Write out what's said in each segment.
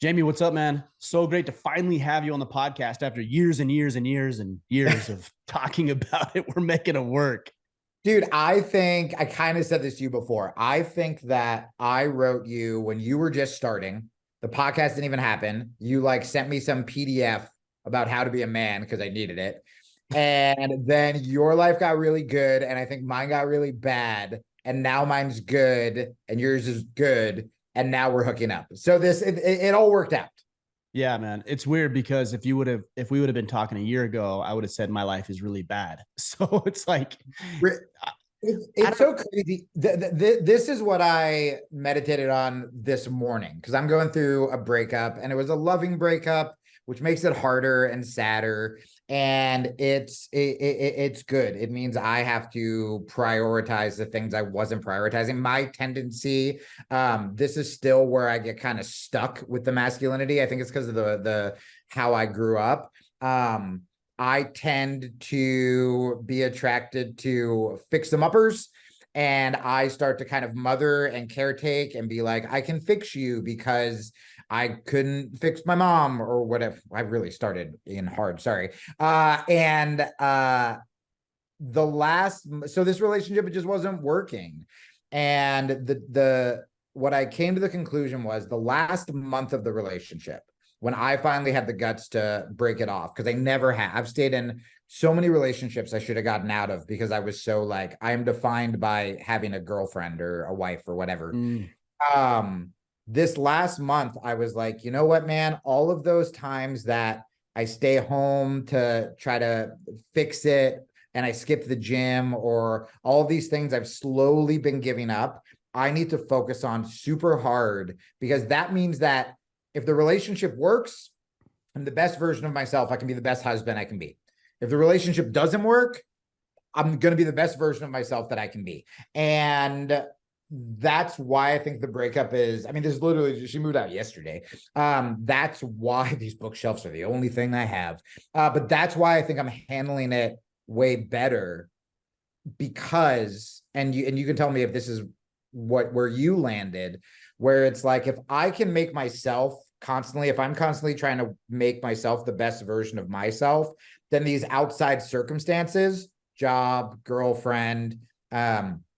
Jamie, what's up, man? So great to finally have you on the podcast after years and years and years and years of talking about it. We're making it work. Dude, I think I kind of said this to you before. I think that I wrote you when you were just starting. The podcast didn't even happen. You like sent me some PDF about how to be a man because I needed it. And then your life got really good. And I think mine got really bad. And now mine's good and yours is good. And now we're hooking up. So it all worked out. Yeah, man. It's weird because if we would have been talking a year ago, I would have said my life is really bad. So it's like, It's so crazy. This is what I meditated on this morning because I'm going through a breakup and it was a loving breakup, which makes it harder and sadder. And it's good. It means I have to prioritize the things I wasn't prioritizing. My tendency, this is still where I get kind of stuck with the masculinity. I think it's because of the how I grew up. I tend to be attracted to fix-em-uppers, and I start to kind of mother and caretake and be like, I can fix you because I couldn't fix my mom or whatever. I really started in hard, sorry. So this relationship, it just wasn't working. And what I came to the conclusion was the last month of the relationship, when I finally had the guts to break it off, because I never have. I've stayed in so many relationships I should have gotten out of because I was so like, I am defined by having a girlfriend or a wife or whatever. mm, This last month, I was like, you know what, man, all of those times that I stay home to try to fix it and I skip the gym or all of these things I've slowly been giving up, I need to focus on super hard because that means that if the relationship works, I'm the best version of myself. I can be the best husband I can be. If the relationship doesn't work, I'm going to be the best version of myself that I can be. And that's why I think the breakup is, I mean, this is literally, she moved out yesterday. That's why these bookshelves are the only thing I have. But that's why I think I'm handling it way better because, and you can tell me if this is where you landed, where it's like, if I can make myself constantly, if I'm constantly trying to make myself the best version of myself, then these outside circumstances, job, girlfriend,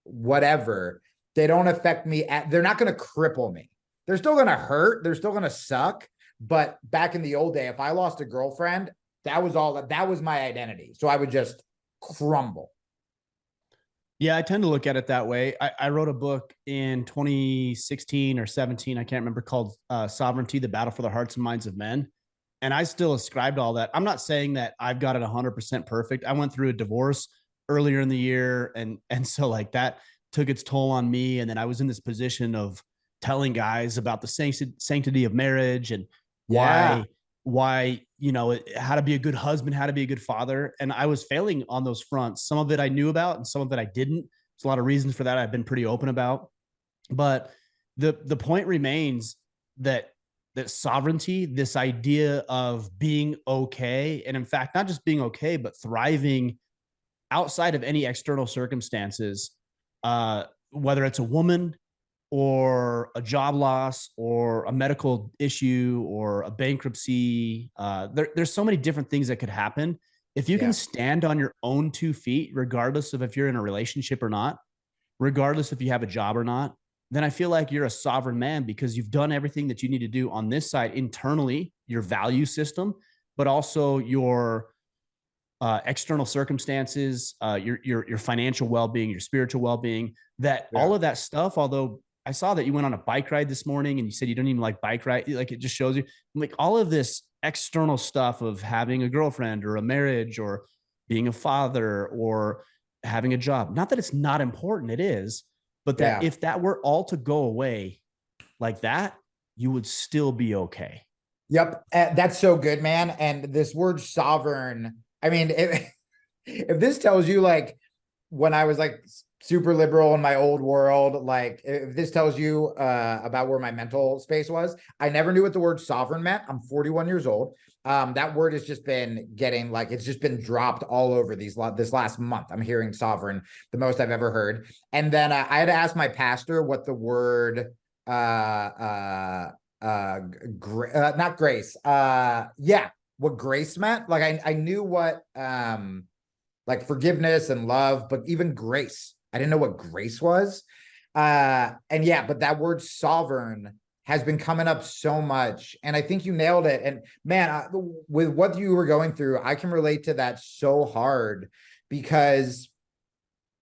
whatever, they don't affect me. They're not going to cripple me. They're still going to hurt. They're still going to suck. But back in the old day, if I lost a girlfriend, that was my identity. So I would just crumble. yeah, I tend to look at it that way. I wrote a book in 2016 or 17, I can't remember, called Sovereignty, the Battle for the Hearts and Minds of Men. And I still ascribe to all that. I'm not saying that I've got it 100% perfect. I went through a divorce earlier in the year. And so like that took its toll on me. And then I was in this position of telling guys about the sanctity of marriage and Yeah. why how to be a good husband, how to be a good father. And I was failing on those fronts. Some of it I knew about and some of it I didn't. There's a lot of reasons for that I've been pretty open about. But the point remains that sovereignty, this idea of being okay, and in fact, not just being okay, but thriving outside of any external circumstances, whether it's a woman or a job loss or a medical issue or a bankruptcy. There's so many different things that could happen. If you can Yeah. stand on your own 2 feet, regardless of if you're in a relationship or not, regardless if you have a job or not, then I feel like you're a sovereign man because you've done everything that you need to do on this side internally, your value system, but also your external circumstances, your financial well-being, your spiritual well-being, that Yeah. all of that stuff. Although I saw that you went on a bike ride this morning and you said you don't even like bike ride, like it just shows you like all of this external stuff of having a girlfriend or a marriage or being a father or having a job. Not that it's not important, it is, but that Yeah. if that were all to go away like that, you would still be okay. Yep. That's so good, man. And this word sovereign, I mean, if this tells you like when I was like super liberal in my old world, like if this tells you about where my mental space was, I never knew what the word sovereign meant. I'm 41 years old. That word has just been getting like, it's just been dropped all over this last month. I'm hearing sovereign the most I've ever heard. And then I had to ask my pastor what the word not grace. Yeah, what grace meant. Like I knew what like forgiveness and love, but even grace. I didn't know what grace was. And yeah, but that word sovereign has been coming up so much. And I think you nailed it. And man, with what you were going through, I can relate to that so hard because,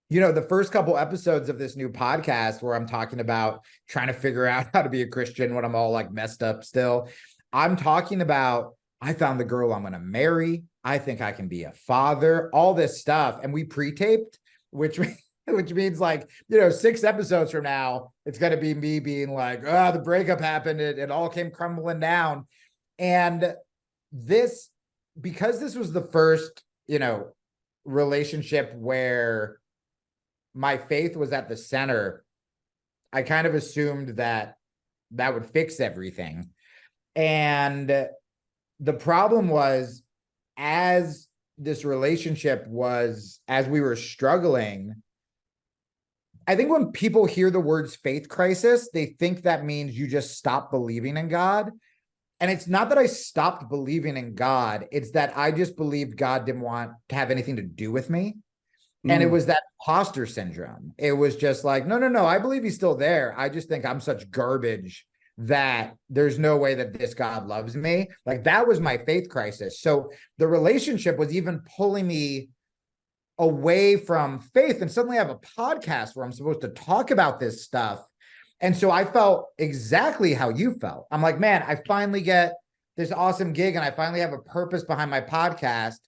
you know, the first couple episodes of this new podcast where I'm talking about trying to figure out how to be a Christian when I'm all like messed up still, I'm talking about, I found the girl I'm going to marry. I think I can be a father, all this stuff. And we pre-taped, which means like, you know, 6 episodes from now, it's going to be me being like, oh, the breakup happened. It all came crumbling down. And this, because this was the first, you know, relationship where my faith was at the center, I kind of assumed that that would fix everything. And the problem was, as this relationship was, as we were struggling, I think when people hear the words faith crisis, they think that means you just stop believing in God. And it's not that I stopped believing in God. It's that I just believed God didn't want to have anything to do with me. And it was that imposter syndrome. It was just like, no, I believe he's still there. I just think I'm such garbage that there's no way that this God loves me. Like that was my faith crisis. So the relationship was even pulling me away from faith, and suddenly I have a podcast where I'm supposed to talk about this stuff. And so I felt exactly how you felt. I'm like, man, I finally get this awesome gig and I finally have a purpose behind my podcast,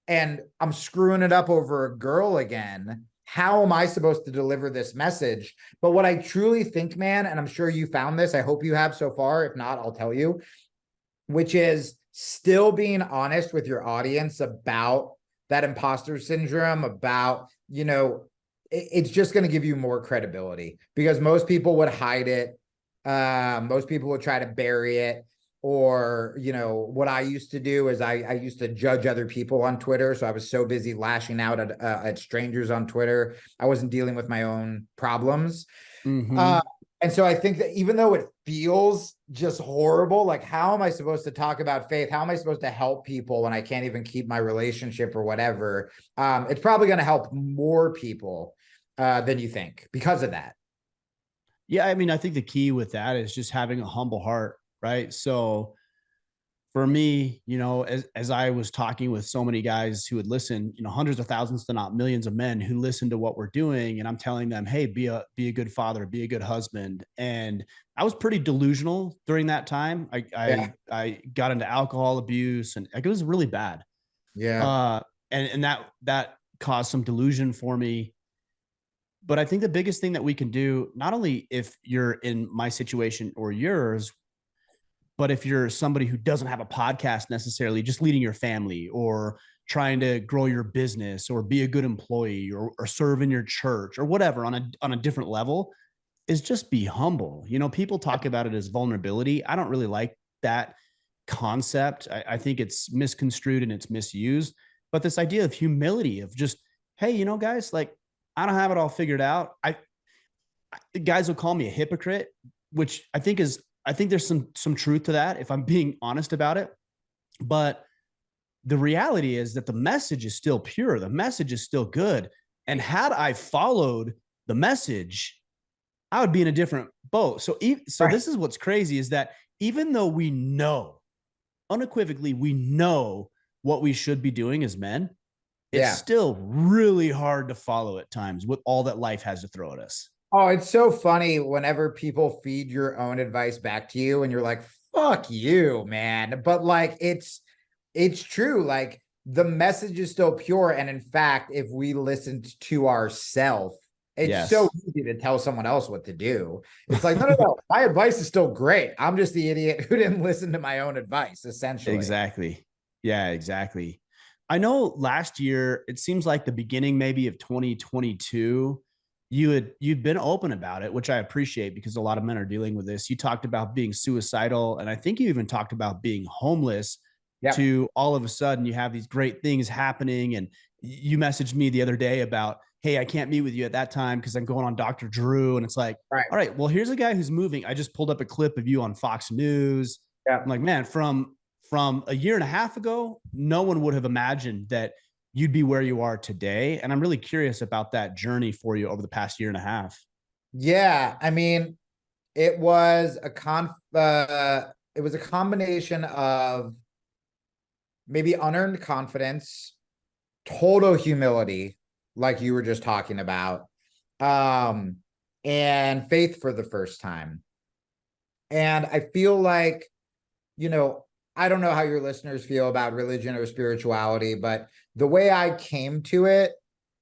and I'm screwing it up over a girl again. How am I supposed to deliver this message? But what I truly think, man, and I'm sure you found this, I hope you have so far. If not, I'll tell you, which is still being honest with your audience about that imposter syndrome, about, you know, it's just going to give you more credibility, because most people would hide it. Most people would try to bury it. Or, you know, what I used to do is I used to judge other people on Twitter. So I was so busy lashing out at strangers on Twitter, I wasn't dealing with my own problems. And so I think that even though it feels just horrible, like, how am I supposed to talk about faith? How am I supposed to help people when I can't even keep my relationship or whatever? It's probably going to help more people than you think because of that. Yeah, I mean, I think the key with that is just having a humble heart, right? So for me, you know, as I was talking with so many guys who would listen, you know, hundreds of thousands to not millions of men who listen to what we're doing, and I'm telling them, hey, be a good father, be a good husband. And I was pretty delusional during that time. I got into alcohol abuse, and like, it was really bad. Yeah. And that caused some delusion for me. But I think the biggest thing that we can do, not only if you're in my situation or yours, but if you're somebody who doesn't have a podcast necessarily, just leading your family or trying to grow your business or be a good employee or serve in your church or whatever on a different level, is just be humble. You know, people talk about it as vulnerability. I don't really like that concept. I think it's misconstrued and it's misused. But this idea of humility, of just, hey, you know, guys, like, I don't have it all figured out. Guys will call me a hypocrite, which I think there's some truth to that, if I'm being honest about it. But the reality is that the message is still pure. The message is still good. And had I followed the message, I would be in a different boat. So this is what's crazy, is that even though we know, unequivocally, we know what we should be doing as men, it's still really hard to follow at times with all that life has to throw at us. Oh, it's so funny whenever people feed your own advice back to you and you're like, fuck you, man. But like, it's true. Like, the message is still pure. And in fact, if we listened to ourselves, it's so easy to tell someone else what to do. It's like, no. My advice is still great. I'm just the idiot who didn't listen to my own advice, essentially. Exactly. Yeah, exactly. I know last year, it seems like the beginning maybe of 2022, you'd been open about it, which I appreciate, because a lot of men are dealing with this. You talked about being suicidal, and I think you even talked about being homeless. To all of a sudden you have these great things happening. And you messaged me the other day about, hey, I can't meet with you at that time because I'm going on Dr. Drew. And it's like, Right. all right, well, here's a guy who's moving. I just pulled up a clip of you on Fox News. Yeah. I'm like, man, from a year and a half ago, no one would have imagined that you'd be where you are today. And I'm really curious about that journey for you over the past year and a half. Yeah. I mean, it was it was a combination of maybe unearned confidence, total humility, like you were just talking about, and faith for the first time. And I feel like, you know, I don't know how your listeners feel about religion or spirituality, but the way I came to it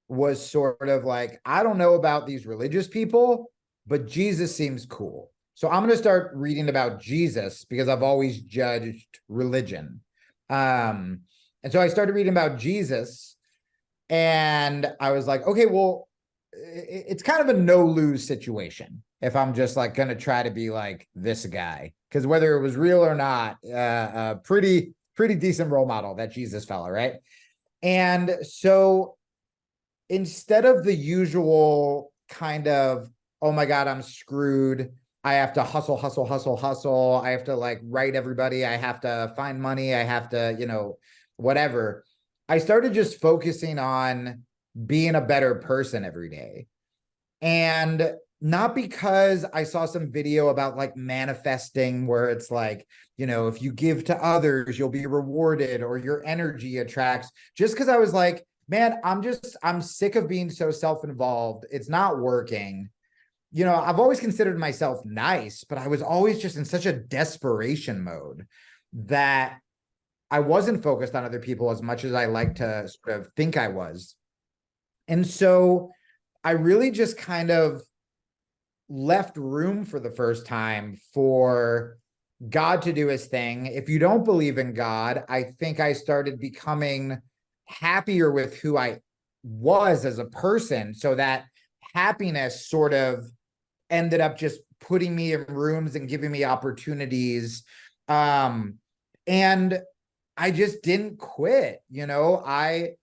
was sort of like, I don't know about these religious people, but Jesus seems cool. So I'm going to start reading about Jesus because I've always judged religion. And so I started reading about Jesus, and I was like, okay, well, it's kind of a no-lose situation if I'm just like going to try to be like this guy, because whether it was real or not, pretty decent role model, that Jesus fella, right? And so instead of the usual kind of, oh my God, I'm screwed, I have to hustle. I have to like write everybody. I have to find money. I have to, you know, whatever. I started just focusing on being a better person every day. And not because I saw some video about like manifesting where it's like, you know, if you give to others, you'll be rewarded or your energy attracts, just because I was like, man, I'm sick of being so self-involved. It's not working. You know, I've always considered myself nice, but I was always just in such a desperation mode that I wasn't focused on other people as much as I like to sort of think I was. And so I really just kind of left room for the first time for God to do his thing. If you don't believe in God, I think I started becoming happier with who I was as a person, so that happiness sort of ended up just putting me in rooms and giving me opportunities. And I just didn't quit. You know, I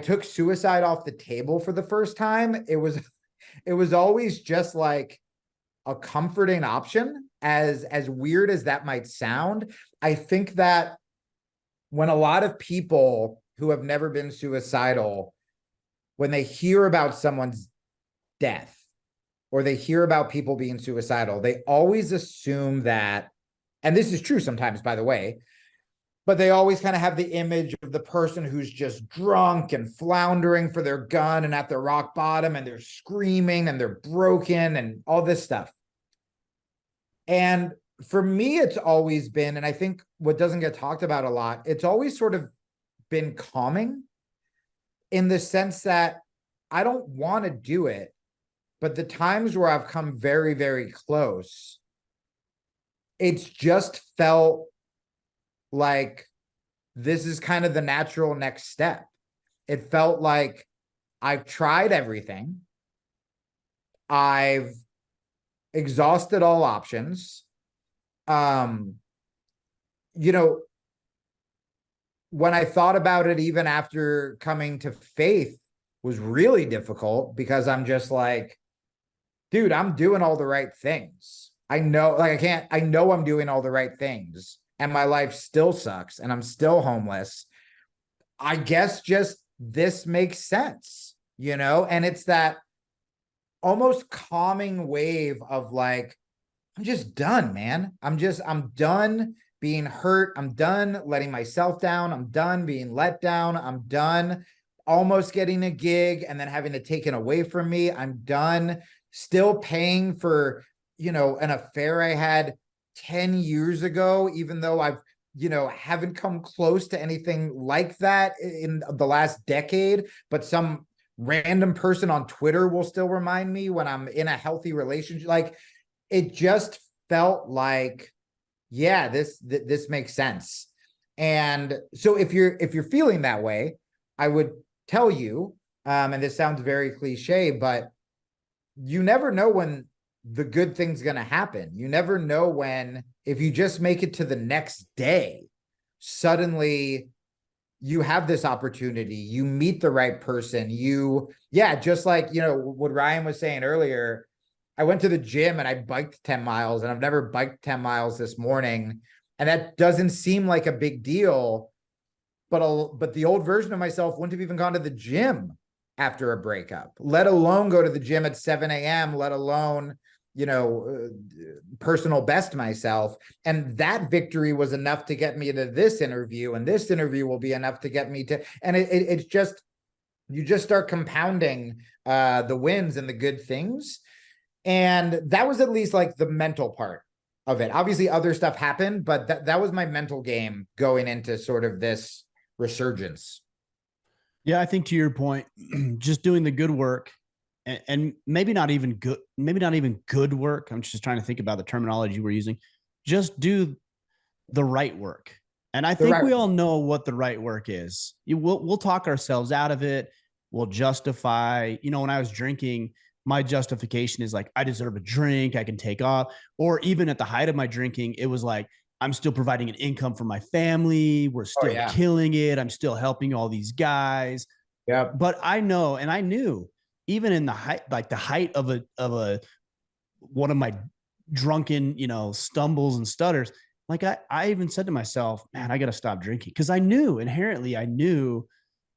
took suicide off the table for the first time. It was always just like a comforting option, as weird as that might sound. I think that when a lot of people who have never been suicidal, when they hear about someone's death or they hear about people being suicidal, they always assume that, and this is true sometimes, by the way, but they always kind of have the image of the person who's just drunk and floundering for their gun and at their rock bottom, and they're screaming and they're broken and all this stuff. And for me, it's always been, and I think what doesn't get talked about a lot, it's always sort of been calming, in the sense that I don't want to do it, but the times where I've come very, very close, it's just felt like this is kind of the natural next step. It felt like I've tried everything. I've exhausted all options. You know, when I thought about it, even after coming to faith, was really difficult, because I'm just like, dude, I'm doing all the right things. I know, like, I know I'm doing all the right things, and my life still sucks, and I'm still homeless. I guess just this makes sense, you know? And it's that almost calming wave of like, I'm just done, man. I'm done being hurt. I'm done letting myself down. I'm done being let down. I'm done almost getting a gig and then having it taken away from me. I'm done still paying for, you know, an affair I had 10 years ago, even though I've, you know, haven't come close to anything like that in the last decade, but some random person on Twitter will still remind me when I'm in a healthy relationship. Like, it just felt like, yeah, this makes sense. And so if you're feeling that way, I would tell you, and this sounds very cliche, but you never know when the good thing's going to happen. You never know when, if you just make it to the next day, suddenly you have this opportunity, you meet the right person, yeah, just like, what Ryan was saying earlier, I went to the gym and I biked 10 miles and I've never biked 10 miles this morning. And that doesn't seem like a big deal, but the old version of myself wouldn't have even gone to the gym after a breakup, let alone go to the gym at 7 a.m., let alone, personal best myself. And that victory was enough to get me to this interview. And this interview will be enough to get me to, and it's just, you just start compounding the wins and the good things. And that was at least like the mental part of it. Obviously other stuff happened, but that was my mental game going into sort of this resurgence. Yeah, I think to your point, just doing the good work and maybe not even good work. I'm just trying to think about the terminology we're using. Just do the right work. And I think we all know what the right work is. We'll talk ourselves out of it. We'll justify, when I was drinking, my justification is like, I deserve a drink, I can take off. Or even at the height of my drinking, it was like, I'm still providing an income for my family. We're still killing it. I'm still helping all these guys. Yeah. But I know, and I knew, even in the height of one of my drunken, stumbles and stutters, like I even said to myself, man, I got to stop drinking, because I knew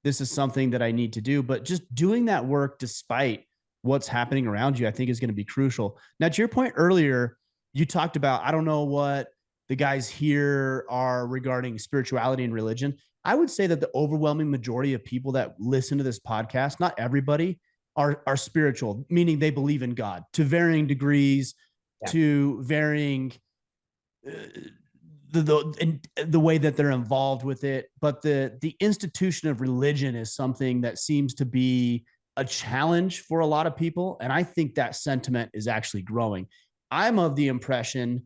this is something that I need to do. But just doing that work despite what's happening around you, I think is going to be crucial. Now, to your point earlier, you talked about, I don't know what the guys here are regarding spirituality and religion. I would say that the overwhelming majority of people that listen to this podcast, not everybody, are spiritual, meaning they believe in God to varying degrees, to varying the way that they're involved with it. But the institution of religion is something that seems to be a challenge for a lot of people. And I think that sentiment is actually growing. I'm of the impression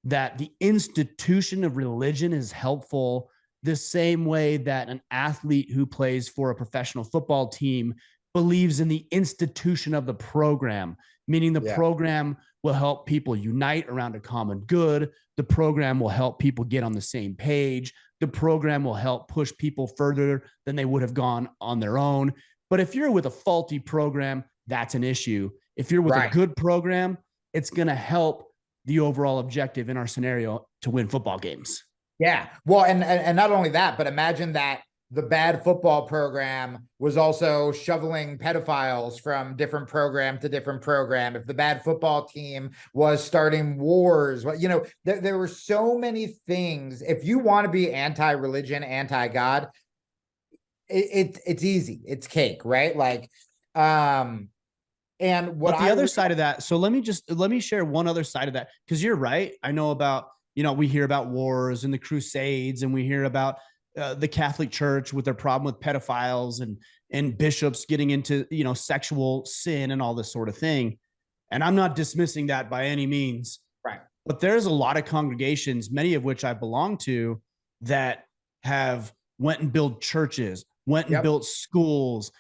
that the institution of religion is helpful the same way that an athlete who plays for a professional football team believes in the institution of the program, meaning the program will help people unite around a common good. The program will help people get on the same page. The program will help push people further than they would have gone on their own. But if you're with a faulty program, that's an issue. If you're with a good program, it's going to help the overall objective in our scenario to win football games. Yeah. Well, and not only that, but imagine that the bad football program was also shoveling pedophiles from different program to different program. If the bad football team was starting wars, there were so many things. If you want to be anti-religion, anti-God, it's easy. It's cake, right? Like, and what but the other side of that, so let me share one other side of that, because you're right. I know about, we hear about wars and the Crusades, and we hear about the Catholic Church with their problem with pedophiles and bishops getting into, sexual sin and all this sort of thing. And I'm not dismissing that by any means. Right. But there's a lot of congregations, many of which I belong to, that have went and built churches, went and built schools,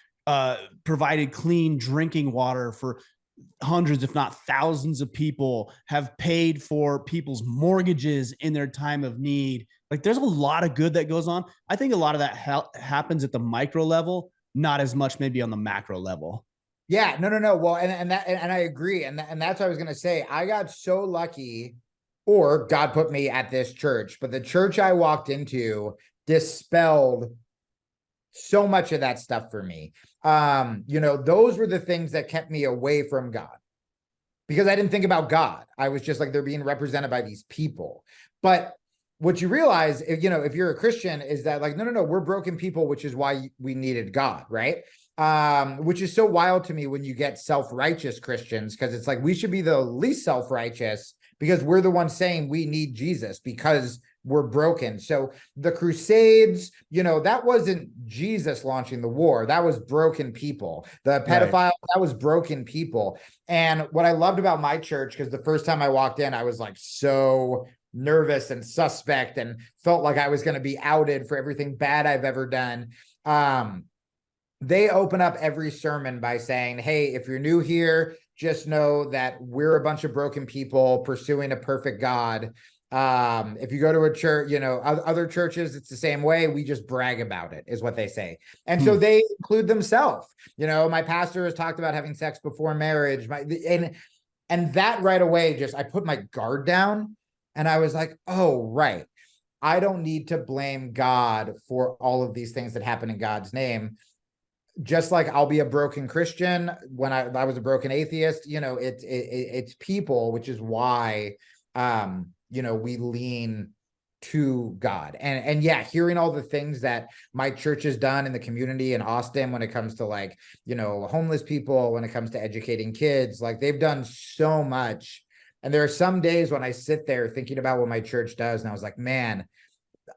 provided clean drinking water for hundreds, if not thousands of people, have paid for people's mortgages in their time of need. Like, there's a lot of good that goes on. I think a lot of that happens at the micro level, not as much maybe on the macro level. Yeah, no. Well, and I agree. And that's what I was going to say. I got so lucky, or God put me at this church, but the church I walked into dispelled so much of that stuff for me. Those were the things that kept me away from God, because I didn't think about God. I was just like, they're being represented by these people. But what you realize, if you're a Christian, is that like, no, we're broken people, which is why we needed God, right? Which is so wild to me when you get self-righteous Christians, because it's like, we should be the least self-righteous because we're the ones saying we need Jesus because we're broken. So the Crusades, that wasn't Jesus launching the war. That was broken people. The pedophiles, that was broken people. And what I loved about my church, because the first time I walked in, I was like so nervous and suspect and felt like I was going to be outed for everything bad I've ever done. They open up every sermon by saying, hey, if you're new here, just know that we're a bunch of broken people pursuing a perfect God. If you go to a church, other churches, it's the same way. We just brag about it, is what they say. And so they include themselves. My pastor has talked about having sex before marriage. And that right away, I put my guard down, and I was like, oh, right. I don't need to blame God for all of these things that happen in God's name. Just like I'll be a broken Christian when I was a broken atheist, it's people, which is why, we lean to God. And yeah, hearing all the things that my church has done in the community in Austin when it comes to homeless people, when it comes to educating kids, they've done so much. And there are some days when I sit there thinking about what my church does, and I was like, man,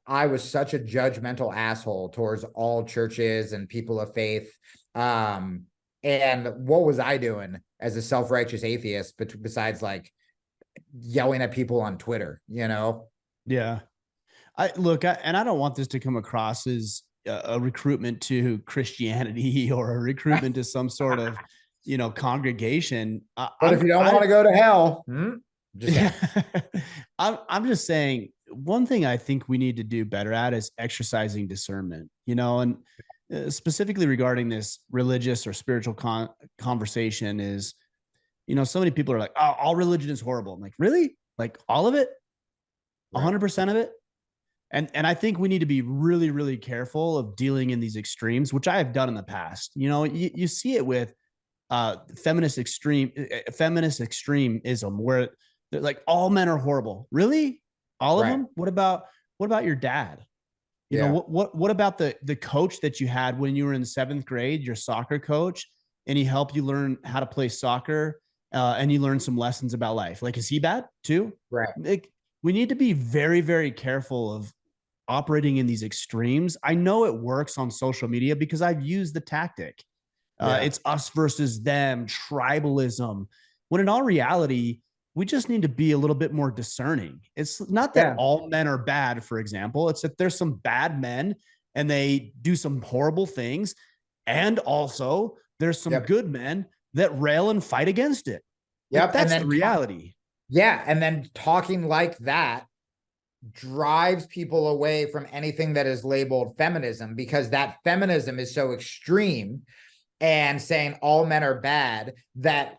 I was such a judgmental asshole towards all churches and people of faith. And what was I doing as a self-righteous atheist, besides yelling at people on Twitter, Yeah. I don't want this to come across as a recruitment to Christianity or a recruitment to some sort of, congregation. But if you don't want to go to hell, I'm just saying, one thing I think we need to do better at is exercising discernment, and specifically regarding this religious or spiritual conversation is, so many people are like, oh, all religion is horrible. I'm like, really? Like all of it? 100% of it? And I think we need to be really, really careful of dealing in these extremes, which I have done in the past. You see it with feminist extremism, where they're like, all men are horrible. Really? All of them? What about your dad? What about the coach that you had when you were in 7th grade, your soccer coach, and he helped you learn how to play soccer, and you learned some lessons about life? Is he bad too? Right. We need to be very, very careful of operating in these extremes. I know it works on social media because I've used the tactic. It's us versus them, tribalism, when in all reality, we just need to be a little bit more discerning. It's not that all men are bad, for example. It's that there's some bad men and they do some horrible things. And also there's some good men that rail and fight against it. Yep. That's the reality. And then talking like that drives people away from anything that is labeled feminism, because that feminism is so extreme and saying all men are bad that,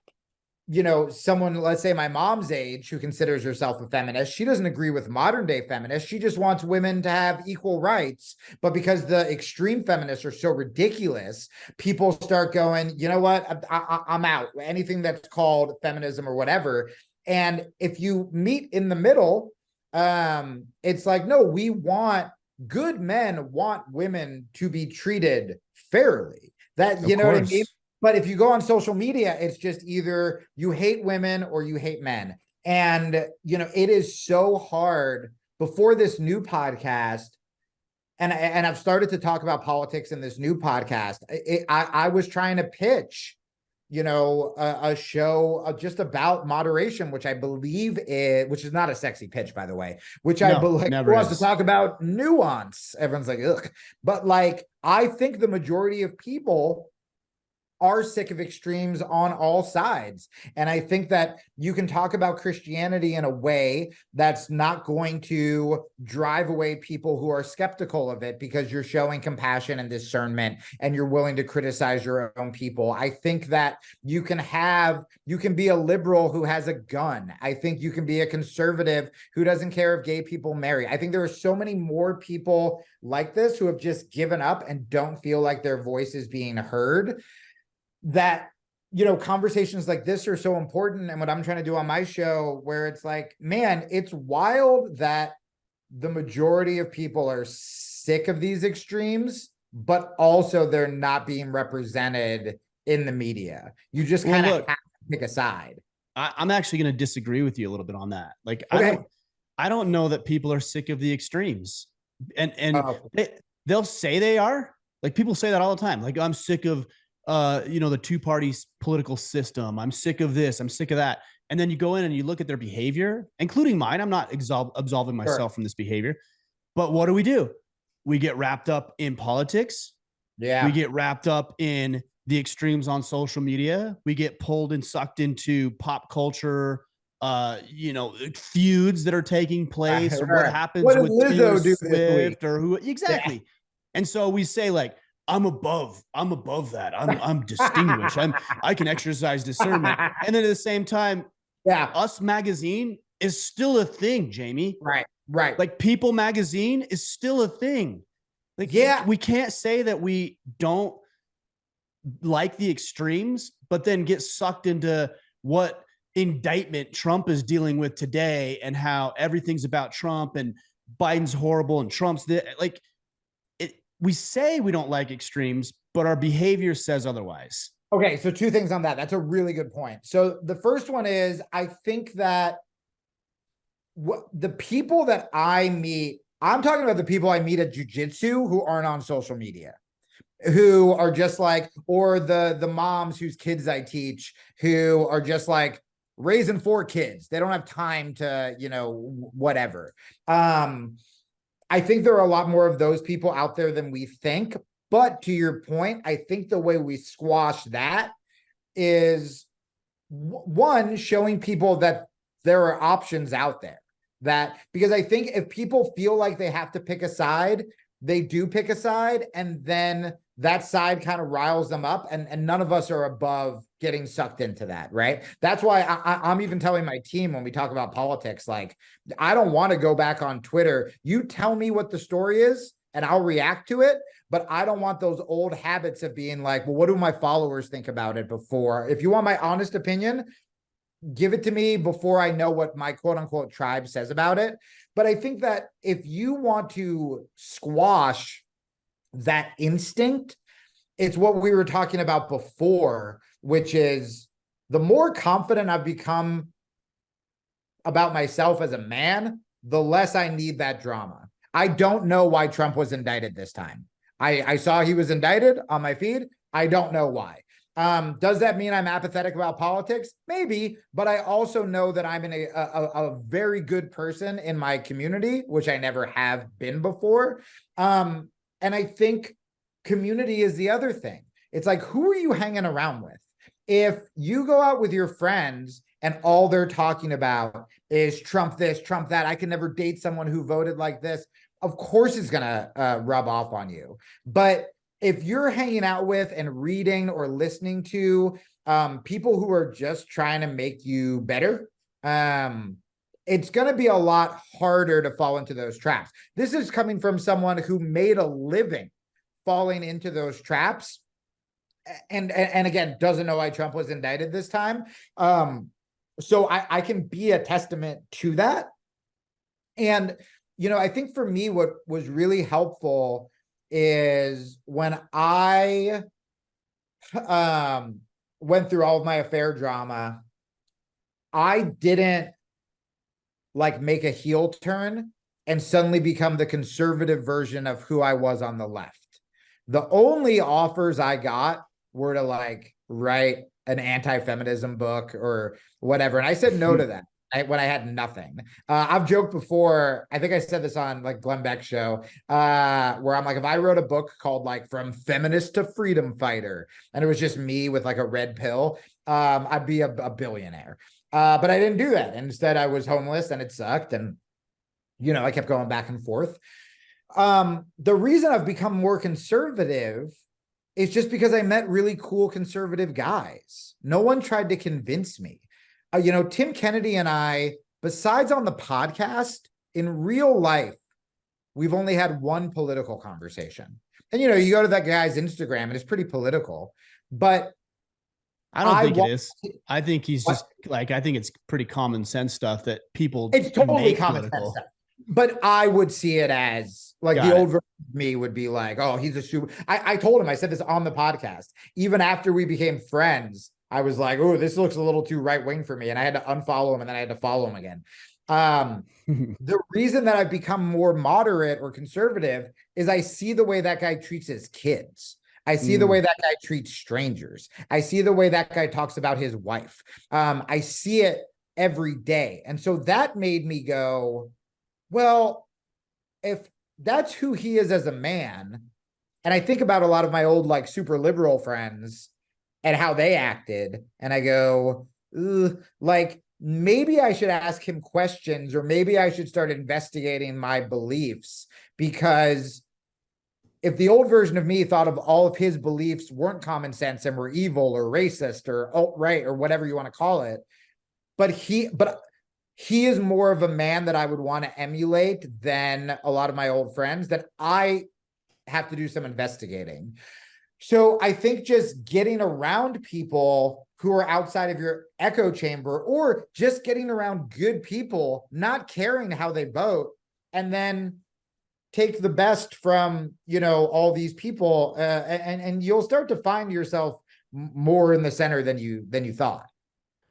someone, let's say my mom's age, who considers herself a feminist, she doesn't agree with modern day feminists. She just wants women to have equal rights. But because the extreme feminists are so ridiculous, people start going, you know what, I'm out. Anything that's called feminism or whatever. And if you meet in the middle, it's like, no, good men want women to be treated fairly. That, you know what I mean? But if you go on social media, it's just either you hate women or you hate men. And, it is so hard. Before this new podcast, and I've started to talk about politics in this new podcast, I was trying to pitch, a show just about moderation, which I believe which is not a sexy pitch, by the way, which I believe wants to talk about nuance. Everyone's like, ugh. But I think the majority of people are sick of extremes on all sides. And I think that you can talk about Christianity in a way that's not going to drive away people who are skeptical of it, because you're showing compassion and discernment and you're willing to criticize your own people. I think that you can be a liberal who has a gun. I think you can be a conservative who doesn't care if gay people marry. I think there are so many more people like this who have just given up and don't feel like their voice is being heard, that, conversations like this are so important. And what I'm trying to do on my show, where it's like, man, it's wild that the majority of people are sick of these extremes, but also they're not being represented in the media. You just kind of have to pick a side. I'm actually going to disagree with you a little bit on that. I don't know that people are sick of the extremes, and they'll say they are. People say that all the time. I'm sick of the two-party political system. I'm sick of this. I'm sick of that. And then you go in and you look at their behavior, including mine. I'm not absolving myself from this behavior, but what do? We get wrapped up in politics. Yeah. We get wrapped up in the extremes on social media. We get pulled and sucked into pop culture, feuds that are taking place, or what Right. happens What did with Taylor Lizzo do this week? Swift, or who Yeah. exactly. And so we say like, I'm above that. I'm distinguished. I can exercise discernment. And then at the same time, Yeah. Us Magazine is still a thing, Jamie. Right. Right. Like People Magazine is still a thing. Like Yeah. we can't say that we don't like the extremes, but then get sucked into what indictment Trump is dealing with today and how everything's about Trump and Biden's horrible and Trump's like it. We say we don't like extremes, but our behavior says otherwise. Okay, so two things on that. That's a really good point. So the first one is, I think that the people that I meet, I'm talking about the people I meet at jiu-jitsu who aren't on social media, who are just like, or the moms whose kids I teach who are just like raising 4 kids. They don't have time to, whatever. I think there are a lot more of those people out there than we think. But to your point, I think the way we squash that is, one, showing people that there are options out there. Because I think if people feel like they have to pick a side, they do pick a side, and then that side kind of riles them up, and none of us are above getting sucked into that, right? That's why I'm even telling my team when we talk about politics, like, I don't want to go back on Twitter. You tell me what the story is, and I'll react to it, but I don't want those old habits of being like, well, what do my followers think about it before? If you want my honest opinion, give it to me before I know what my quote unquote tribe says about it. But I think that if you want to squash that instinct, it's what we were talking about before, which is the more confident I've become about myself as a man, the less I need that drama. I don't know why Trump was indicted this time. I saw he was indicted on my feed. I don't know why. Does that mean I'm apathetic about politics? Maybe, but I also know that I'm a very good person in my community, which I never have been before. And I think community is the other thing. It's like, who are you hanging around with? If you go out with your friends and all they're talking about is Trump this, Trump that, I can never date someone who voted like this, of course it's going to rub off on you. But if you're hanging out with and reading or listening to people who are just trying to make you better, it's going to be a lot harder to fall into those traps. This is coming from someone who made a living falling into those traps, and again, doesn't know why Trump was indicted this time. So I can be a testament to that. And, I think for me, what was really helpful is when I went through all of my affair drama, I didn't like make a heel turn and suddenly become the conservative version of who I was on the left. The only offers I got were to like write an anti-feminism book or whatever. And I said no to that. When I had nothing. I've joked before, I think I said this on like Glenn Beck's show, where I'm like, if I wrote a book called like From Feminist to Freedom Fighter, and it was just me with like a red pill, I'd be a billionaire. But I didn't do that. Instead, I was homeless and it sucked. And, I kept going back and forth. The reason I've become more conservative is just because I met really cool conservative guys. No one tried to convince me. Tim Kennedy and I, besides on the podcast, in real life, we've only had one political conversation. And, you go to that guy's Instagram and it's pretty political, but I don't think it is. I think he's just like, I think it's pretty common sense stuff that people. It's totally common sense stuff. But I would see it as like the old version of me would be like, oh, he's a super. I told him, I said this on the podcast, even after we became friends, I was like, oh, this looks a little too right wing for me. And I had to unfollow him and then I had to follow him again. The reason that I've become more moderate or conservative is I see the way that guy treats his kids. I see the way that guy treats strangers. I see the way that guy talks about his wife. I see it every day. And so that made me go, well, if that's who he is as a man, and I think about a lot of my old like super liberal friends and how they acted, and I go, like maybe I should ask him questions, or maybe I should start investigating my beliefs, because if the old version of me thought of all of his beliefs weren't common sense and were evil or racist or alt-right or whatever you want to call it, but he is more of a man that I would want to emulate than a lot of my old friends, that I have to do some investigating. So I think just getting around people who are outside of your echo chamber, or just getting around good people, not caring how they vote, and then take the best from, all these people, and you'll start to find yourself more in the center than you thought.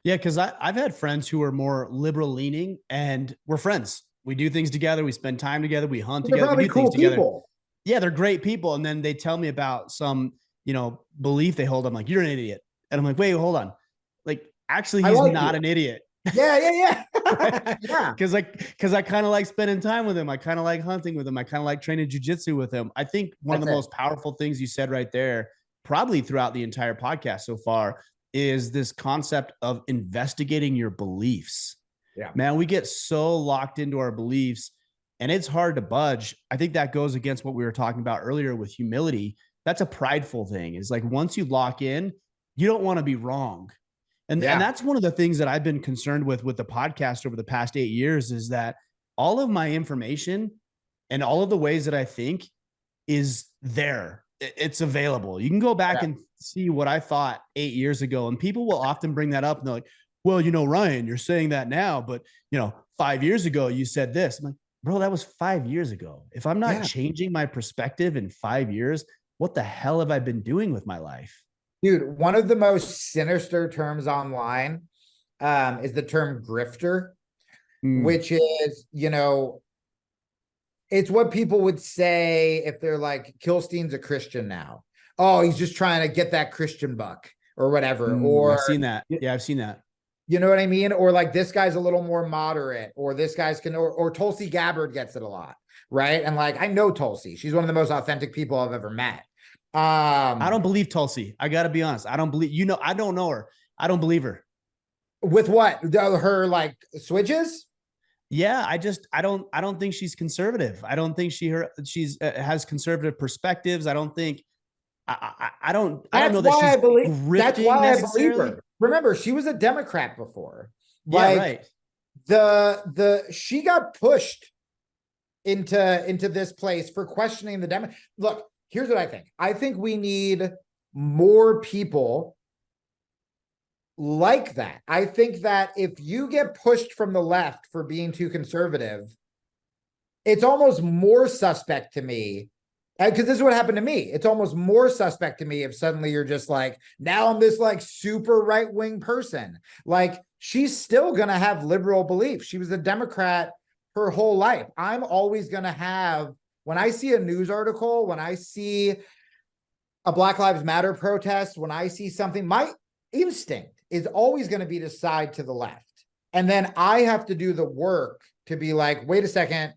Yeah, because I've had friends who are more liberal leaning, and we're friends. We do things together. We spend time together. We hunt They're together. probably We do cool things together. people. Yeah, they're great people. And then they tell me about some, belief they hold. I'm like, you're an idiot. And I'm like, wait, hold on. Like, actually, he's not an idiot. Yeah. Yeah. Because I kind of like spending time with him. I kind of like hunting with him. I kind of like training jujitsu with him. I think one of the most powerful things you said right there, probably throughout the entire podcast so far, is this concept of investigating your beliefs. Yeah. Man, we get so locked into our beliefs and it's hard to budge. I think that goes against what we were talking about earlier with humility. That's a prideful thing. It's like, once you lock in, you don't want to be wrong. And that's one of the things that I've been concerned with the podcast over the past 8 years, is that all of my information and all of the ways that I think is there. It's available. You can go back and see what I thought 8 years ago. And people will often bring that up and they're like, well, Ryan, you're saying that now, but 5 years ago you said this. I'm like, bro, that was 5 years ago. If I'm not changing my perspective in 5 years, what the hell have I been doing with my life? Dude, one of the most sinister terms online is the term grifter, which is, it's what people would say if they're like, Kilstein's a Christian now. Oh, he's just trying to get that Christian buck or whatever. Or I've seen that. Yeah, I've seen that. You know what I mean? Or like, this guy's a little more moderate, or this guy's or Tulsi Gabbard gets it a lot, right? And like, I know Tulsi. She's one of the most authentic people I've ever met. I don't believe Tulsi. I got to be honest. I don't believe, I don't know her. I don't believe her. With what? Her like switches? Yeah, I don't think she's conservative. I don't think she's has conservative perspectives. I don't think I don't know that she's grifting. That's why I believe her. Remember, she was a Democrat before. Like, right. She got pushed into this place for questioning the Democrat. Look, here's what I think. I think we need more people like that. I think that if you get pushed from the left for being too conservative, it's almost more suspect to me, because this is what happened to me. It's almost more suspect to me if suddenly you're just like, now I'm this like super right-wing person. Like, she's still going to have liberal beliefs. She was a Democrat her whole life. I'm always going to have, when I see a news article, when I see a Black Lives Matter protest, when I see something, my instinct is always going to be to side to the left. And then I have to do the work to be like, wait a second,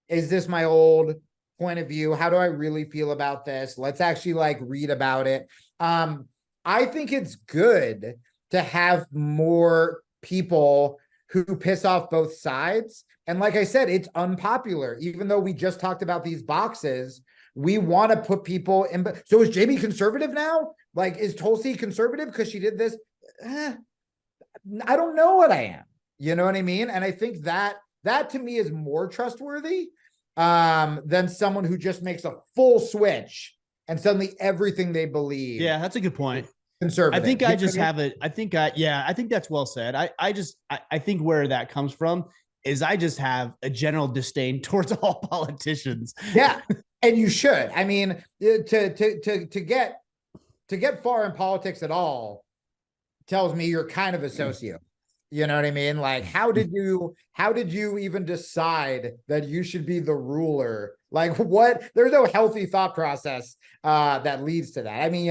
is this my old point of view? How do I really feel about this? Let's actually like read about it. I think it's good to have more people who piss off both sides. And like I said, it's unpopular. Even though we just talked about these boxes, we want to put people in. So is Jamie conservative now? Like, is Tulsi conservative because she did this? I don't know what I am. You know what I mean? And I think that to me is more trustworthy than someone who just makes a full switch and suddenly everything they believe. Yeah, that's a good point. Conservative. I think I just have it. I think that's well said. I think where that comes from is I just have a general disdain towards all politicians. Yeah. And you should. I mean, to get far in politics at all tells me you're kind of a socio. You know what I mean? Like, how did you even decide that you should be the ruler? Like, what? There's no healthy thought process that leads to that. I mean,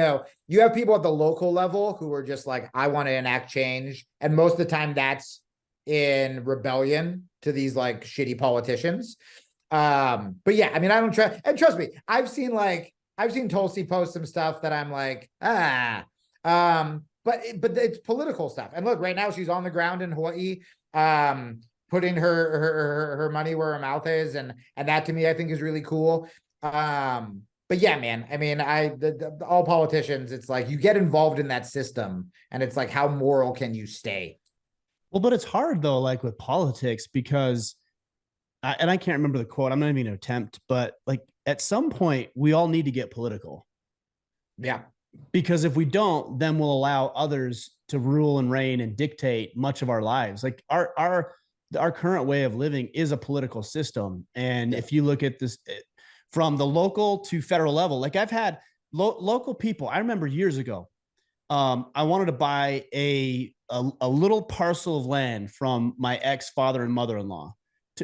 you have people at the local level who are just like, I want to enact change. And most of the time that's in rebellion to these like shitty politicians. But yeah, I mean, I don't trust, and trust me, I've seen Tulsi post some stuff that I'm like, but it's political stuff. And look, right now she's on the ground in Hawaii, putting her money where her mouth is, and that to me I think is really cool. But yeah, man, I mean, all politicians, it's like you get involved in that system, and it's like, how moral can you stay? Well, but it's hard though, like with politics, because and I can't remember the quote. I'm not even gonna attempt, but like at some point we all need to get political. Yeah. Because if we don't, then we'll allow others to rule and reign and dictate much of our lives. Like our current way of living is a political system. And yeah. If you look at this from the local to federal level, like I've had local people, I remember years ago, I wanted to buy a little parcel of land from my ex-father and mother-in-law,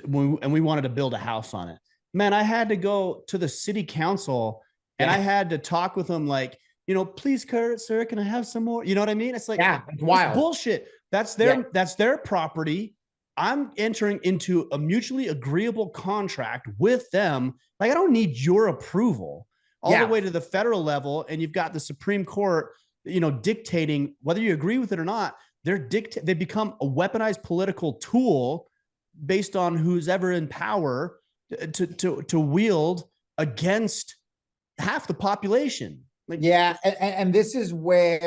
and we wanted to build a house on it. Man, I had to go to the city council and I had to talk with them like, you know, please, sir, can I have some more? You know what I mean? It's like, yeah, it's wild. Bullshit. That's their property. I'm entering into a mutually agreeable contract with them. Like, I don't need your approval all the way to the federal level. And you've got the Supreme Court, you know, dictating whether you agree with it or not. They become a weaponized political tool based on who's ever in power to wield against half the population. Like, yeah, and this is kind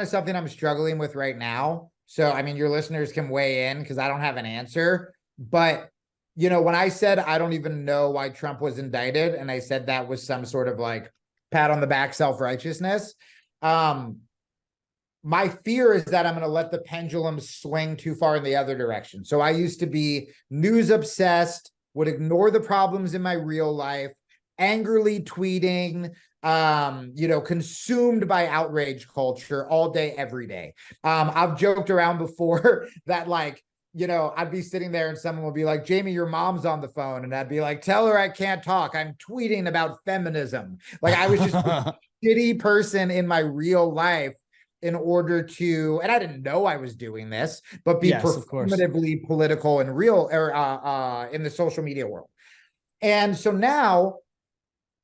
of something I'm struggling with right now. So, I mean, your listeners can weigh in because I don't have an answer. But, you know, when I said I don't even know why Trump was indicted, and I said that was some sort of like pat on the back self-righteousness, my fear is that I'm going to let the pendulum swing too far in the other direction. So I used to be news obsessed, would ignore the problems in my real life, angrily tweeting, you know, consumed by outrage culture all day, every day. I've joked around before that, like, you know, I'd be sitting there and someone would be like, Jamie, your mom's on the phone. And I'd be like, tell her I can't talk. I'm tweeting about feminism. Like, I was just a shitty person in my real life in order to, and I didn't know I was doing this, but be performatively political and real, or in the social media world. And so now,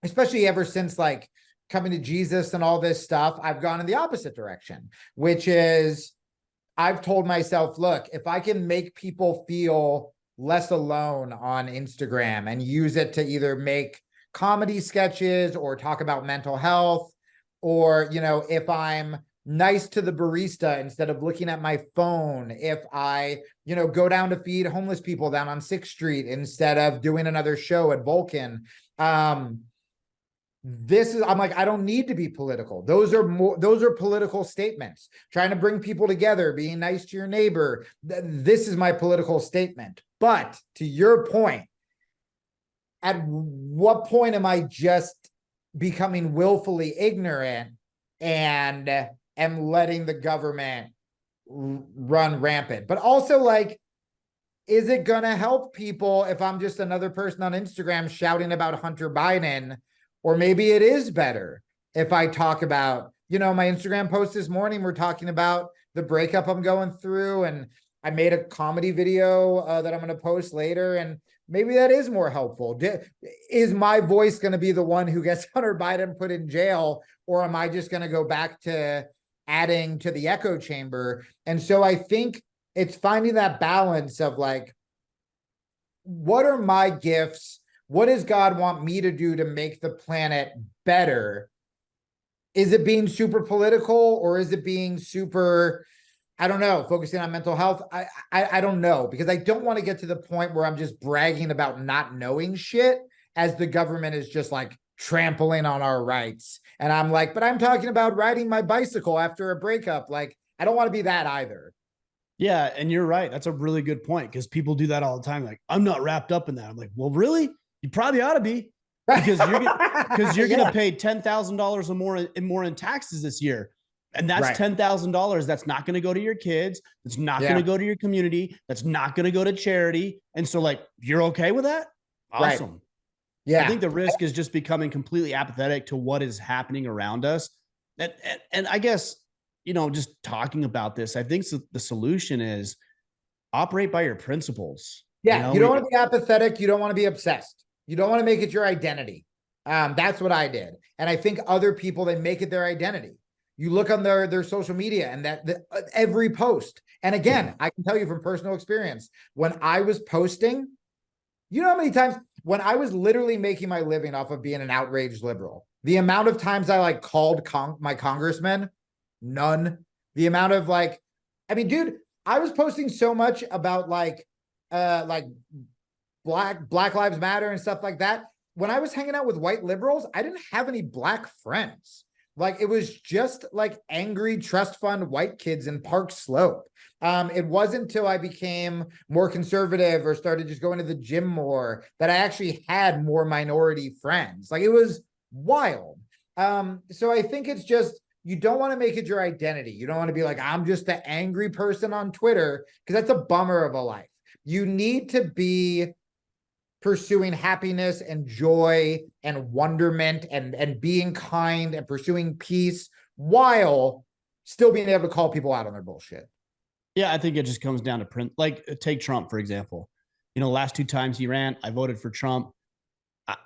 especially ever since like coming to Jesus and all this stuff, I've gone in the opposite direction, which is I've told myself, look, if I can make people feel less alone on Instagram and use it to either make comedy sketches or talk about mental health, or, you know, if I'm nice to the barista instead of looking at my phone, if I, you know, go down to feed homeless people down on 6th Street instead of doing another show at Vulcan, I'm like, I don't need to be political. Those are political statements. Trying to bring people together, being nice to your neighbor. This is my political statement. But to your point, at what point am I just becoming willfully ignorant and am letting the government run rampant? But also, like, is it going to help people if I'm just another person on Instagram shouting about Hunter Biden? Or maybe it is better if I talk about, you know, my Instagram post this morning, we're talking about the breakup I'm going through, and I made a comedy video that I'm going to post later, and maybe that is more helpful. Is my voice going to be the one who gets Hunter Biden put in jail, or am I just going to go back to adding to the echo chamber? And so I think it's finding that balance of like, what are my gifts? What does God want me to do to make the planet better? Is it being super political, or is it being super, I don't know, focusing on mental health? I don't know, because I don't want to get to the point where I'm just bragging about not knowing shit as the government is just like trampling on our rights. And I'm like, but I'm talking about riding my bicycle after a breakup. Like, I don't want to be that either. Yeah, and you're right. That's a really good point, because people do that all the time. Like, I'm not wrapped up in that. I'm like, well, really? You probably ought to be, because you're going to pay $10,000 or more in taxes this year. And that's $10,000. That's not going to go to your kids. That's not going to go to your community. That's not going to go to charity. And so, like, you're okay with that? Awesome. Right. Yeah. I think the risk is just becoming completely apathetic to what is happening around us. And I guess, you know, just talking about this, I think the solution is operate by your principles. Yeah. You don't want to be apathetic. You don't want to be obsessed. You don't want to make it your identity. That's what I did. And I think other people, they make it their identity. You look on their social media and every post. And again, I can tell you from personal experience, when I was posting, you know how many times when I was literally making my living off of being an outraged liberal, the amount of times I like called my congressman, none. The amount of like, I mean, dude, I was posting so much about like Black Lives Matter and stuff like that. When I was hanging out with white liberals, I didn't have any Black friends. Like, it was just like angry trust fund white kids in Park Slope. It wasn't until I became more conservative or started just going to the gym more that I actually had more minority friends. Like, it was wild. So I think it's just, you don't want to make it your identity. You don't want to be like, I'm just the angry person on Twitter, because that's a bummer of a life. You need to be pursuing happiness and joy and wonderment and being kind and pursuing peace while still being able to call people out on their bullshit. Yeah, I think it just comes down to print. Like, take Trump, for example. You know, last 2 times he ran, I voted for Trump.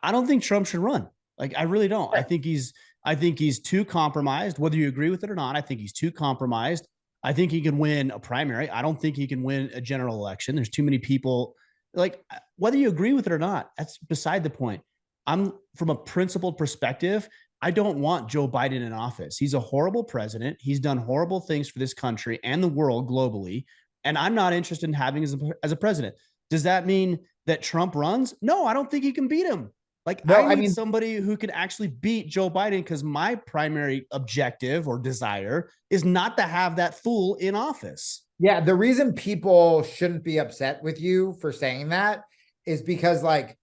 I don't think Trump should run. Like, I really don't. I think he's too compromised, whether you agree with it or not. I think he's too compromised. I think he can win a primary. I don't think he can win a general election. There's too many people. Like, whether you agree with it or not, that's beside the point. I'm from a principled perspective. I don't want Joe Biden in office. He's a horrible president. He's done horrible things for this country and the world globally. And I'm not interested in having as a president. Does that mean that Trump runs? No, I don't think he can beat him. Like, no, I need somebody who can actually beat Joe Biden, because my primary objective or desire is not to have that fool in office. Yeah, the reason people shouldn't be upset with you for saying that is because, like,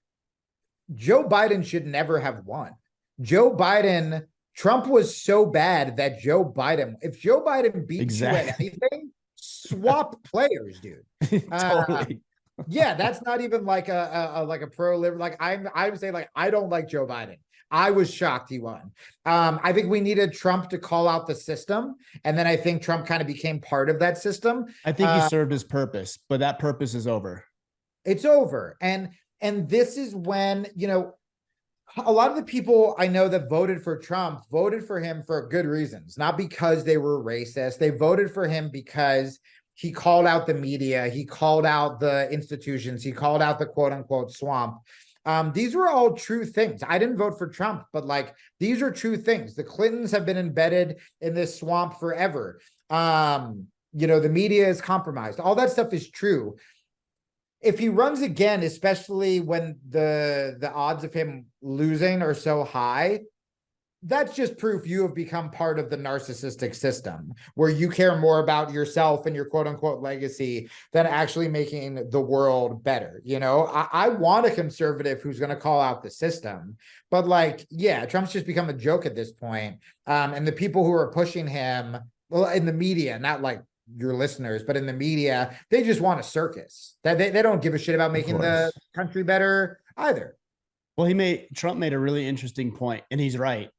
Joe Biden should never have won. Trump was so bad that if Joe Biden beats you at anything, swap players, dude. Totally. Yeah, that's not even like a pro liber. Like, I would say, like, I don't like Joe Biden. I was shocked he won. I think we needed Trump to call out the system, and then I think Trump kind of became part of that system. I think he served his purpose, but that purpose is over. It's over, and this is when, you know, a lot of the people I know that voted for Trump voted for him for good reasons, not because they were racist. They voted for him because he called out the media, he called out the institutions, he called out the quote unquote swamp. These were all true things. I didn't vote for Trump, but like, these are true things. The Clintons have been embedded in this swamp forever. You know, the media is compromised. All that stuff is true. If he runs again, especially when the odds of him losing are so high, that's just proof you have become part of the narcissistic system, where you care more about yourself and your quote unquote legacy than actually making the world better. You know, I want a conservative who's going to call out the system, but like, yeah, Trump's just become a joke at this point. And the people who are pushing him, well, in the media, not like your listeners, but in the media, they just want a circus. That they don't give a shit about making the country better either. Well, Trump made a really interesting point, and he's right.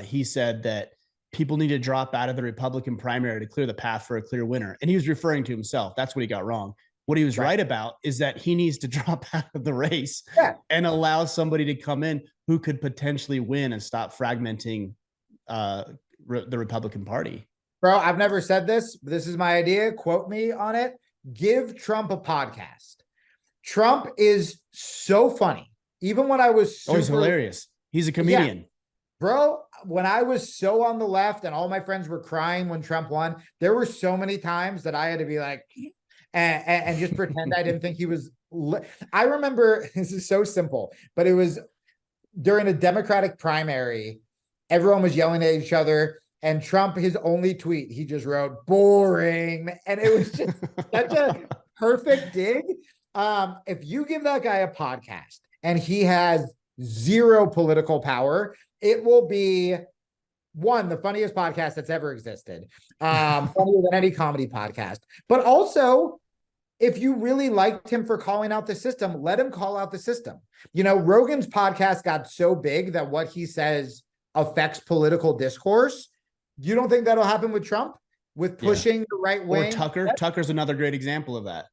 He said that people need to drop out of the Republican primary to clear the path for a clear winner. And he was referring to himself. That's what he got wrong. What he was right about is that he needs to drop out of the race and allow somebody to come in who could potentially win and stop fragmenting the Republican Party. Bro, I've never said this, but this is my idea. Quote me on it. Give Trump a podcast. Trump is so funny. Even when I was he's hilarious. He's a comedian. Yeah. Bro, when I was so on the left and all my friends were crying when Trump won, there were so many times that I had to be like, and just pretend I didn't think he was. I remember, this is so simple, but it was during a Democratic primary. Everyone was yelling at each other, and Trump, his only tweet, he just wrote boring. And it was just such a perfect dig. If you give that guy a podcast and he has zero political power, it will be the funniest podcast that's ever existed. Funnier than any comedy podcast. But also, if you really liked him for calling out the system, let him call out the system. You know, Rogan's podcast got so big that what he says affects political discourse. You don't think that'll happen with Trump? With pushing the right wing? Or Tucker. Tucker's another great example of that.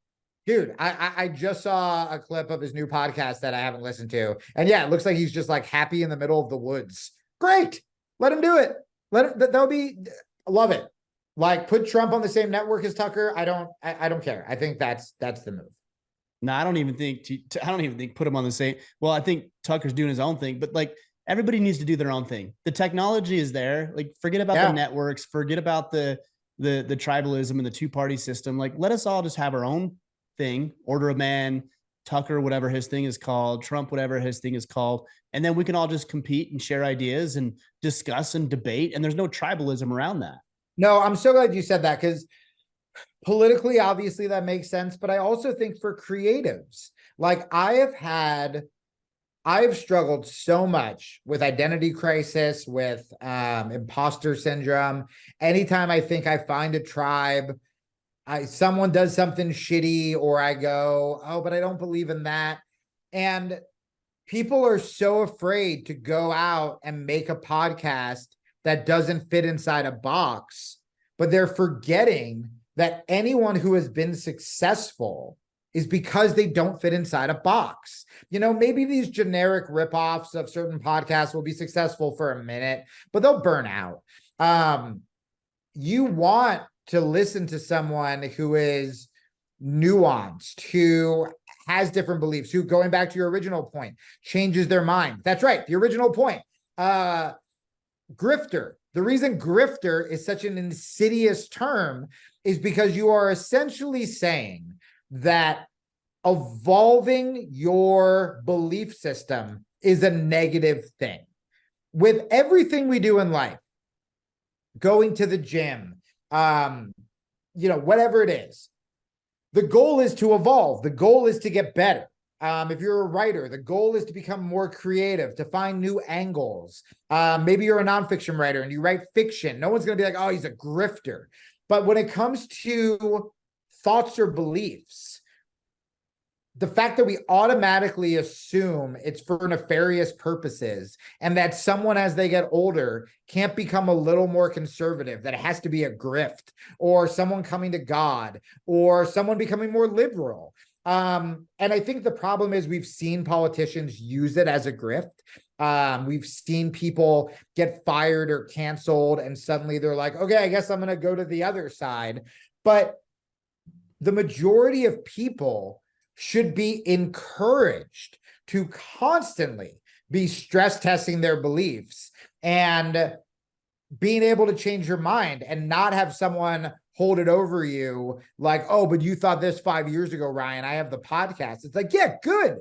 Dude, I just saw a clip of his new podcast that I haven't listened to. And yeah, it looks like he's just like happy in the middle of the woods. Great. Let him do it. That'll be, love it. Like put Trump on the same network as Tucker. I don't care. I think that's the move. No, I don't even think put him on the same. Well, I think Tucker's doing his own thing, but like everybody needs to do their own thing. The technology is there. Like forget about the networks, forget about the tribalism and the two-party system. Like let us all just have our own thing. Order of man, Tucker, whatever his thing is called, Trump, whatever his thing is called, and then we can all just compete and share ideas and discuss and debate. And there's no tribalism around that. No, I'm so glad you said that because politically, obviously that makes sense. But I also think for creatives, like I've struggled so much with identity crisis, with imposter syndrome. Anytime I think I find a tribe, someone does something shitty, or I go, oh, but I don't believe in that. And people are so afraid to go out and make a podcast that doesn't fit inside a box, but they're forgetting that anyone who has been successful is because they don't fit inside a box. You know, maybe these generic ripoffs of certain podcasts will be successful for a minute, but they'll burn out. You want to listen to someone who is nuanced, who has different beliefs, who, going back to your original point, changes their mind. That's right, the original point. Grifter. The reason grifter is such an insidious term is because you are essentially saying that evolving your belief system is a negative thing. With everything we do in life, going to the gym, whatever it is, the goal is to evolve. The goal is to get better. If you're a writer, the goal is to become more creative, to find new angles. Maybe you're a nonfiction writer and you write fiction. No one's going to be like, oh, he's a grifter. But when it comes to thoughts or beliefs, the fact that we automatically assume it's for nefarious purposes and that someone, as they get older, can't become a little more conservative, that it has to be a grift, or someone coming to God, or someone becoming more liberal. And I think the problem is we've seen politicians use it as a grift. We've seen people get fired or canceled, and suddenly they're like, okay, I guess I'm going to go to the other side. But the majority of people should be encouraged to constantly be stress testing their beliefs and being able to change your mind and not have someone hold it over you like, oh, but you thought this 5 years ago, Ryan. I have the podcast. It's like, yeah, good.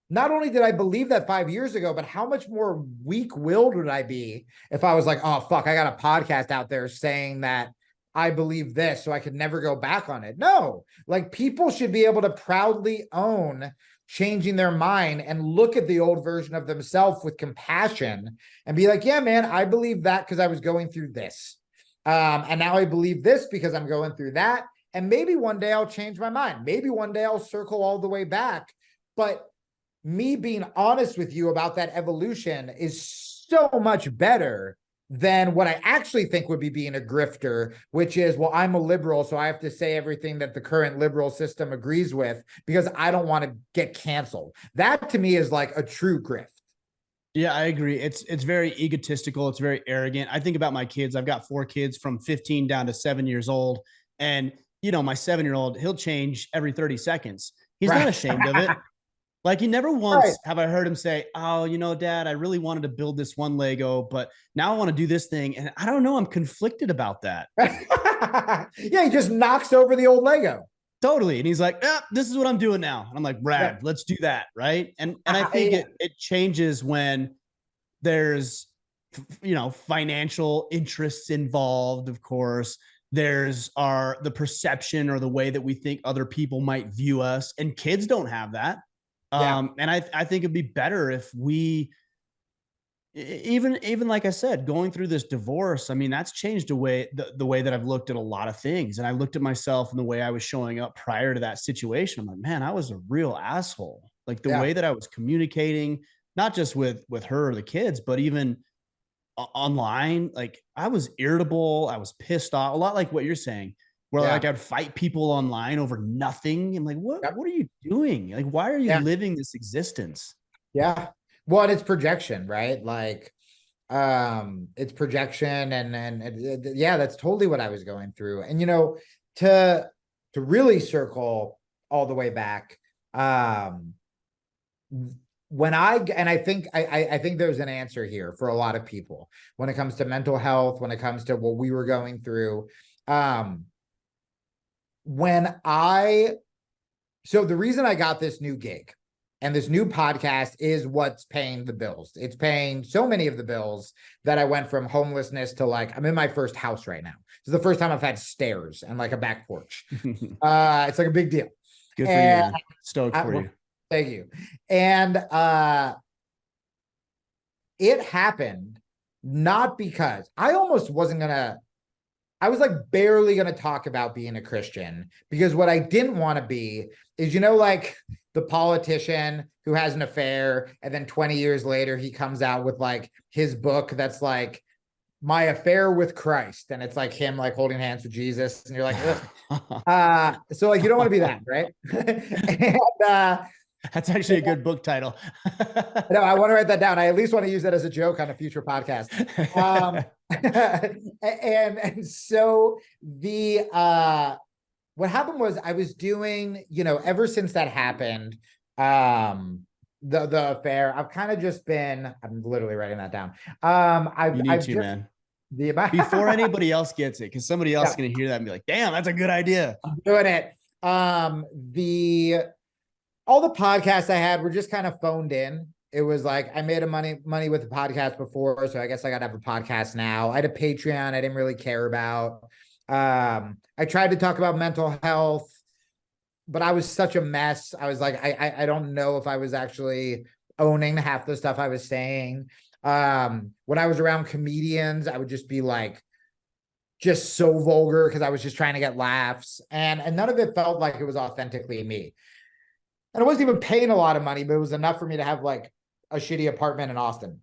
Not only did I believe that 5 years ago, but how much more weak-willed would I be if I was like, oh, fuck, I got a podcast out there saying that I believe this, so I could never go back on it. No, like people should be able to proudly own changing their mind and look at the old version of themselves with compassion and be like, yeah, man, I believe that because I was going through this. And now I believe this because I'm going through that. And maybe one day I'll change my mind. Maybe one day I'll circle all the way back. But me being honest with you about that evolution is so much better than what I actually think would be being a grifter, which is, well, I'm a liberal, so I have to say everything that the current liberal system agrees with because I don't want to get canceled. That to me is like a true grift. Yeah, I agree. It's very egotistical. It's very arrogant. I think about my kids. I've got 4 kids from 15 down to 7 years old. And, you know, my 7-year-old, he'll change every 30 seconds. He's not ashamed of it. Like, he never once have I heard him say, oh, you know, Dad, I really wanted to build this one Lego, but now I want to do this thing. And I don't know, I'm conflicted about that. Yeah, he just knocks over the old Lego. Totally. And he's like, this is what I'm doing now. And I'm like, Brad, let's do that. Right. And I think it changes when there's, you know, financial interests involved, of course. There's the perception or the way that we think other people might view us. And kids don't have that. And I think it'd be better if we, even like I said, going through this divorce, I mean, that's changed the way that I've looked at a lot of things. And I looked at myself and the way I was showing up prior to that situation. I'm like, man, I was a real asshole. Like the way that I was communicating, not just with her or the kids, but even online, like I was irritable. I was pissed off, a lot like what you're saying. Where like I'd fight people online over nothing. I'm like, what are you doing? Like, why are you living this existence? Yeah. Well, and it's projection, right? Like, It's projection, and yeah, that's totally what I was going through. And, you know, to really circle all the way back, when I think I think there's an answer here for a lot of people when it comes to mental health, when it comes to what we were going through. So the reason I got this new gig and this new podcast is what's paying the bills. It's paying so many of the bills that I went from homelessness to, like, I'm in my first house right now. This is the first time I've had stairs and like a back porch. It's like a big deal. Good for you, man. Stoked for you. Thank you. And it happened not because I almost wasn't gonna, I was like barely gonna talk about being a Christian, because what I didn't want to be is, you know, like the politician who has an affair and then 20 years later he comes out with like his book that's like My Affair with Christ, and it's like him like holding hands with Jesus, and you're like, so like you don't want to be that, right? And that's actually a good book title. no, I want to write that down. I at least want to use that as a joke on a future podcast. And so what happened was I was doing, you know, ever since that happened, the affair, I've kind of just been, I'm literally writing that down. You need to, man. Before anybody else gets it, because somebody else is going to hear that and be like, damn, that's a good idea. I'm doing it. All the podcasts I had were just kind of phoned in. It was like, I made money with the podcast before, so I guess I got to have a podcast now. I had a Patreon I didn't really care about. I tried to talk about mental health, but I was such a mess. I was like, I don't know if I was actually owning half the stuff I was saying. When I was around comedians, I would just be like, just so vulgar because I was just trying to get laughs. And none of it felt like it was authentically me. And I wasn't even paying a lot of money, but it was enough for me to have like a shitty apartment in Austin.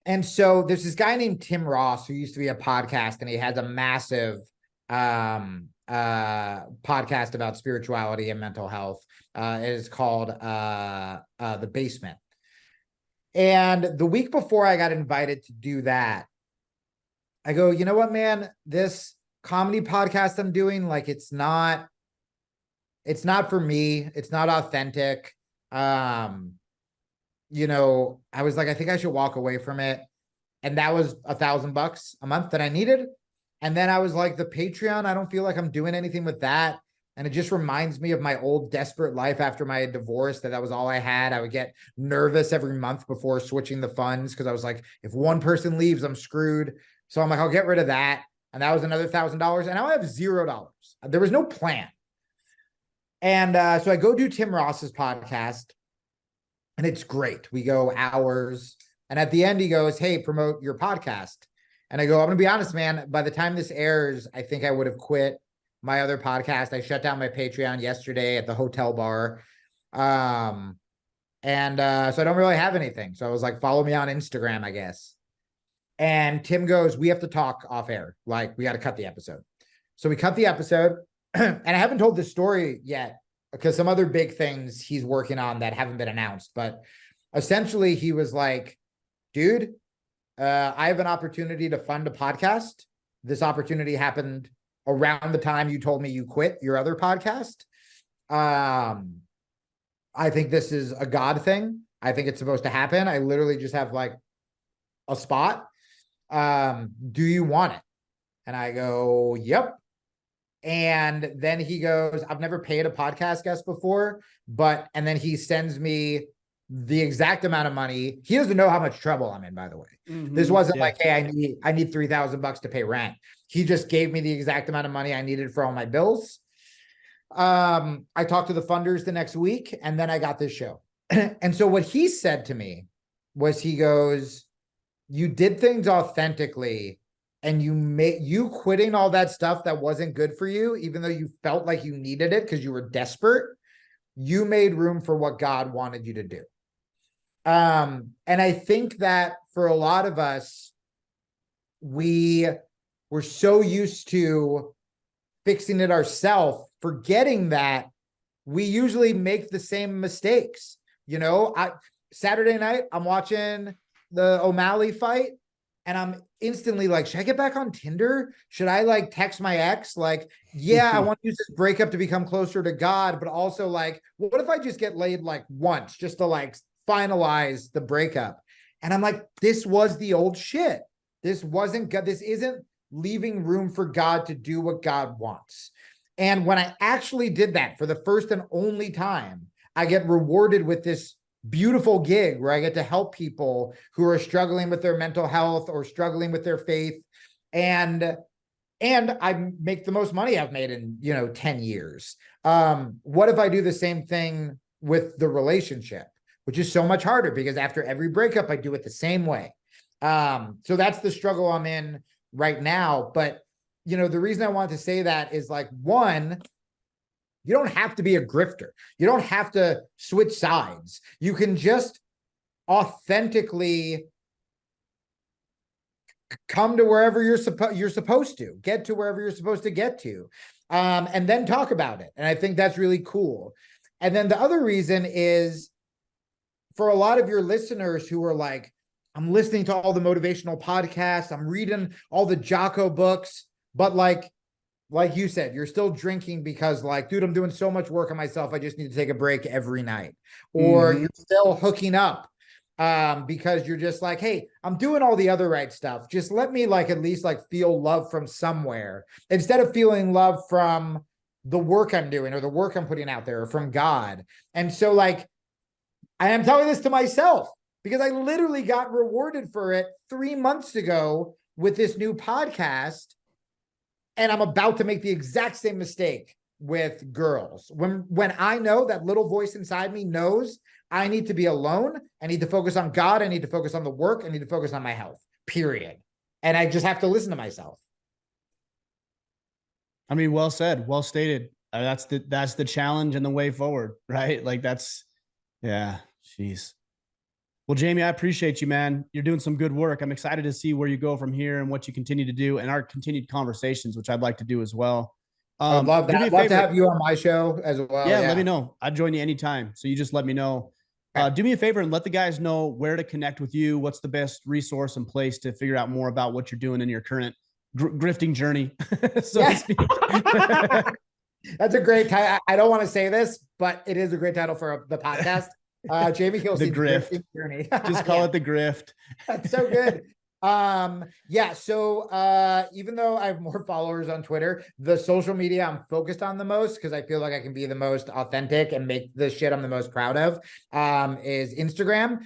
And so there's this guy named Tim Ross who used to be a podcast, and he has a massive podcast about spirituality and mental health. It is called The Basement. And the week before I got invited to do that, I go, you know what, man, this comedy podcast I'm doing, like, it's not for me. It's not authentic. You know, I was like, I think I should walk away from it. And that was $1,000 a month that I needed. And then I was like, the Patreon, I don't feel like I'm doing anything with that. And it just reminds me of my old desperate life after my divorce, that was all I had. I would get nervous every month before switching the funds, because I was like, if one person leaves, I'm screwed. So I'm like, I'll get rid of that. And that was another $1,000. And now I have $0. There was no plan. And so I go do Tim Ross's podcast, and it's great. We go hours. And at the end, he goes, hey, promote your podcast. And I go, I'm going to be honest, man, by the time this airs, I think I would have quit my other podcast. I shut down my Patreon yesterday at the hotel bar. So I don't really have anything. So I was like, follow me on Instagram, I guess. And Tim goes, we have to talk off air. Like, we got to cut the episode. So we cut the episode. And I haven't told this story yet, because some other big things he's working on that haven't been announced. But essentially, he was like, dude, I have an opportunity to fund a podcast. This opportunity happened around the time you told me you quit your other podcast. I think this is a God thing. I think it's supposed to happen. I literally just have like a spot. Do you want it? And I go, yep. And then he goes, I've never paid a podcast guest before, and then he sends me the exact amount of money. He doesn't know how much trouble I'm in, by the way. Mm-hmm. This wasn't like, hey, I need $3,000 to pay rent. He just gave me the exact amount of money I needed for all my bills. I talked to the funders the next week, and then I got this show. And so what he said to me was, he goes, you did things authentically, and you quitting all that stuff that wasn't good for you, even though you felt like you needed it because you were desperate, you made room for what God wanted you to do. And I think that for a lot of us, we're so used to fixing it ourselves, forgetting that we usually make the same mistakes. You know, Saturday night, I'm watching the O'Malley fight, and I'm instantly like, should I get back on Tinder? Should I like text my ex? Like, yeah, I want to use this breakup to become closer to God, but also like, what if I just get laid like once just to like finalize the breakup? And I'm like, this was the old shit. This wasn't good. This isn't leaving room for God to do what God wants. And when I actually did that for the first and only time, I get rewarded with this beautiful gig where I get to help people who are struggling with their mental health or struggling with their faith. And I make the most money I've made in, 10 years. What if I do the same thing with the relationship, which is so much harder because after every breakup, I do it the same way. So that's the struggle I'm in right now. But, the reason I wanted to say that is like, one, you don't have to be a grifter. You don't have to switch sides. You can just authentically come to wherever you're supposed to, get to wherever you're supposed to get to, and then talk about it. And I think that's really cool. And then the other reason is for a lot of your listeners who are like, I'm listening to all the motivational podcasts, I'm reading all the Jocko books, but like you said, you're still drinking because like, dude, I'm doing so much work on myself. I just need to take a break every night. Or you're still hooking up because you're just like, hey, I'm doing all the other right stuff. Just let me like at least like feel love from somewhere instead of feeling love from the work I'm doing or the work I'm putting out there or from God. And so like, I am telling this to myself because I literally got rewarded for it 3 months ago with this new podcast. And I'm about to make the exact same mistake with girls. When I know that little voice inside me knows I need to be alone, I need to focus on God, I need to focus on the work, I need to focus on my health, period. And I just have to listen to myself. I mean, well said, well stated. That's the challenge and the way forward, right? Like yeah, jeez. Well, Jamie, I appreciate you, man. You're doing some good work. I'm excited to see where you go from here and what you continue to do and our continued conversations, which I'd like to do as well. I would love that. I'd love to have you on my show as well. Yeah, let me know. I'd join you anytime. So you just let me know. Do me a favor and let the guys know where to connect with you. What's the best resource and place to figure out more about what you're doing in your current grifting journey, so to speak. That's a great title. I don't want to say this, but it is a great title for the podcast. Jamie Kilstein, the grift journey. Just call it the grift. That's so good. Yeah. So even though I have more followers on Twitter, the social media I'm focused on the most because I feel like I can be the most authentic and make the shit I'm the most proud of is Instagram.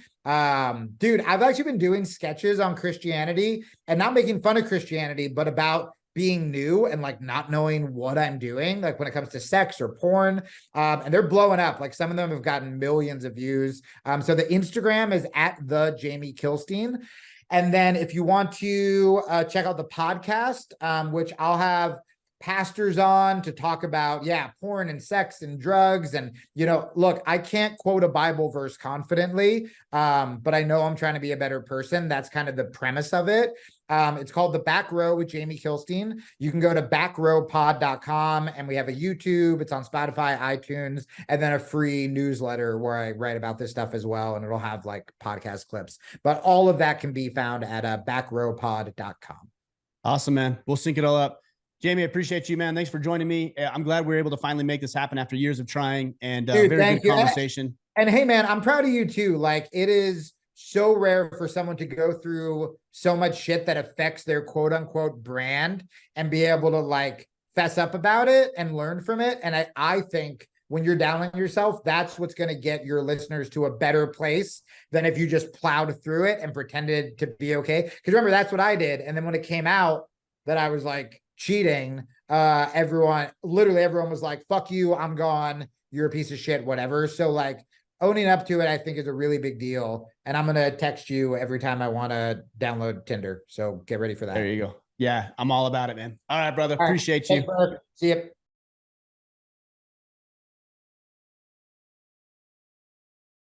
Dude, I've actually been doing sketches on Christianity and not making fun of Christianity, but about being new and like not knowing what I'm doing, like when it comes to sex or porn. And they're blowing up. Like some of them have gotten millions of views. So the Instagram is at the Jamie Kilstein. And then if you want to check out the podcast, which I'll have pastors on to talk about, porn and sex and drugs. And, look, I can't quote a Bible verse confidently, but I know I'm trying to be a better person. That's kind of the premise of it. It's called The Back Row with Jamie Kilstein. You can go to backrowpod.com and we have a YouTube. It's on Spotify, iTunes, and then a free newsletter where I write about this stuff as well. And it'll have like podcast clips, but all of that can be found at backrowpod.com. Awesome, man. We'll sync it all up. Jamie, I appreciate you, man. Thanks for joining me. I'm glad we were able to finally make this happen after years of trying and Dude, very good conversation. And hey, man, I'm proud of you too. Like it is so rare for someone to go through so much shit that affects their quote unquote brand and be able to like fess up about it and learn from it. And I think when you're down on yourself, that's what's going to get your listeners to a better place than if you just plowed through it and pretended to be okay. Because remember, that's what I did. And then when it came out that I was like cheating, everyone was like, fuck you, I'm gone, you're a piece of shit, whatever. So like owning up to it, I think is a really big deal. And I'm going to text you every time I want to download Tinder. So get ready for that. There you go. Yeah, I'm all about it, man. All right, brother. Appreciate you. See you.